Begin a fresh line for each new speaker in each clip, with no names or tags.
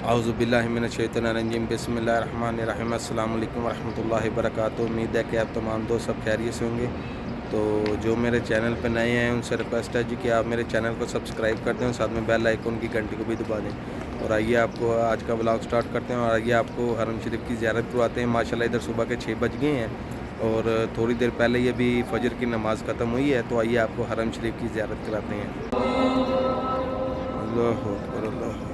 औज़ुबिल्लाहि मिनश्शैतानिर्रजीम बिस्मिल्लाहिर्रहमानिर्रहीम अस्सलाम वालेकुम रहमतुल्लाहि व बरकातुहू। उम्मीद है कि आप तमाम दोस्त सब खैरियत से होंगे। तो जो मेरे चैनल पर नए हैं उनसे रिक्वेस्ट है जी कि आप मेरे चैनल को सब्सक्राइब कर दें और साथ में बेल आइकन की घंटी को भी दबा दें। और आइए आपको आज का व्लॉग स्टार्ट करते हैं और आइए आपको हरम शरीफ की ज़ियारत करवाते हैं। माशाल्लाह इधर सुबह के 6 बज गए हैं और थोड़ी देर पहले ये भी फजर की नमाज़ ख़त्म हुई है। तो आइए आपको हरम शरीफ की ज़ियारत कराते हैं। अल्लाह अकबर, अल्लाह अकबर।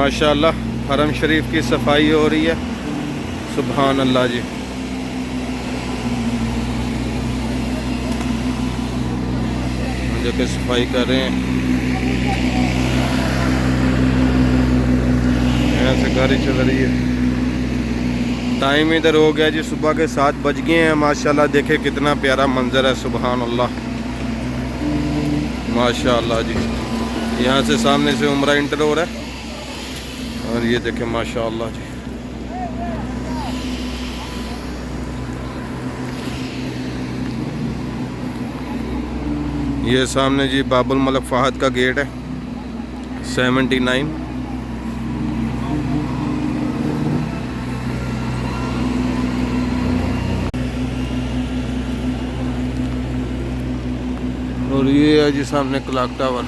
माशाअल्लाह हरम शरीफ की सफाई हो रही है। सुभान अल्लाह जी। देखिए सफाई कर रहे हैं, यहाँ से गाड़ी चल रही है। टाइम इधर हो गया जी, सुबह के 7 बज गए हैं। माशाअल्लाह देखे कितना प्यारा मंजर है। सुभान अल्लाह माशाअल्लाह जी। यहाँ से सामने से उम्रा इंटर हो रहा है और ये देखें माशाअल्लाह जी। ये सामने जी बाबुल मलिक फ़हद का गेट है 79। और ये है जी सामने क्लॉक टावर।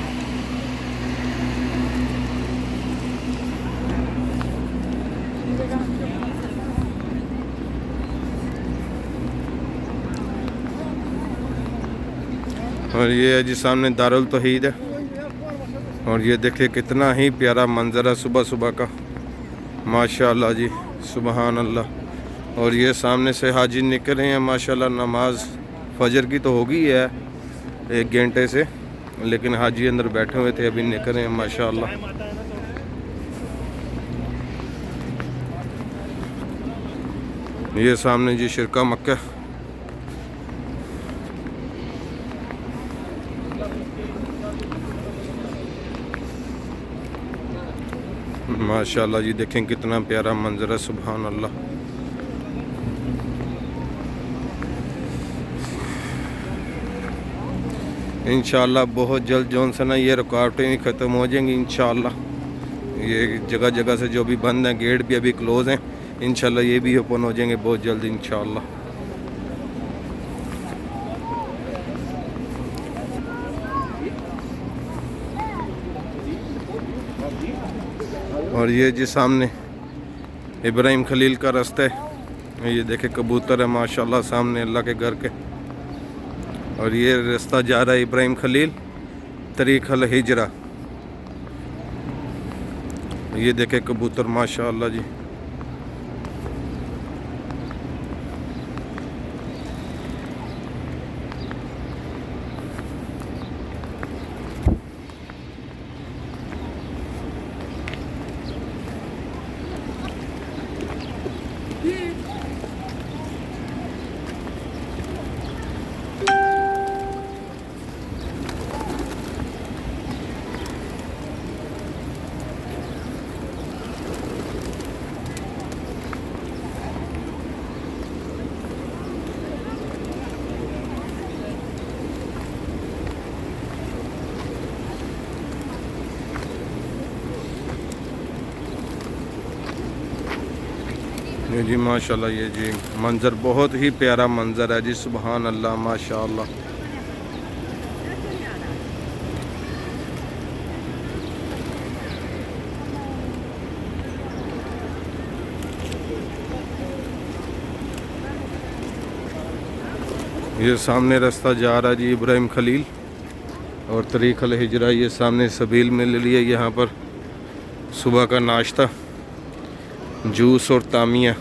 और ये है जी सामने दारुल तौहीद है। और ये देखिए कितना ही प्यारा मंजर है सुबह सुबह का, माशाल्लाह जी, सुबहान अल्लाह। और ये सामने से हाजी निकले हैं माशाल्लाह। नमाज फजर की तो होगी है 1 घंटे से, लेकिन हाजी अंदर बैठे हुए थे, अभी निकले हैं माशाल्लाह। ये सामने जी शिरका मक्का। माशाल्लाह जी, देखें कितना प्यारा मंजर है, सुभान अल्लाह। इंशाअल्लाह बहुत जल्द जोन से ना ये रुकावटें भी ख़त्म हो जाएंगी इंशाअल्लाह। ये जगह जगह से जो भी बंद हैं, गेट भी अभी क्लोज़ हैं, इंशाअल्लाह ये भी ओपन हो जाएंगे बहुत जल्द इंशाअल्लाह। और ये जी सामने इब्राहिम खलील का रास्ता है। ये देखे कबूतर है माशाल्लाह सामने अल्लाह के घर के। और ये रास्ता जा रहा है इब्राहिम खलील तरीक़ अल हिजरा। ये देखे कबूतर माशाल्लाह जी। ये जी माशाल्लाह, ये जी मंज़र बहुत ही प्यारा मंज़र है जी, सुभान अल्लाह माशाल्लाह। ये सामने रास्ता जा रहा है जी इब्राहिम खलील और तरीक़ अल हिजरा। ये सामने सबील में ले लिया यहाँ पर सुबह का नाश्ता, जूस और तामिया।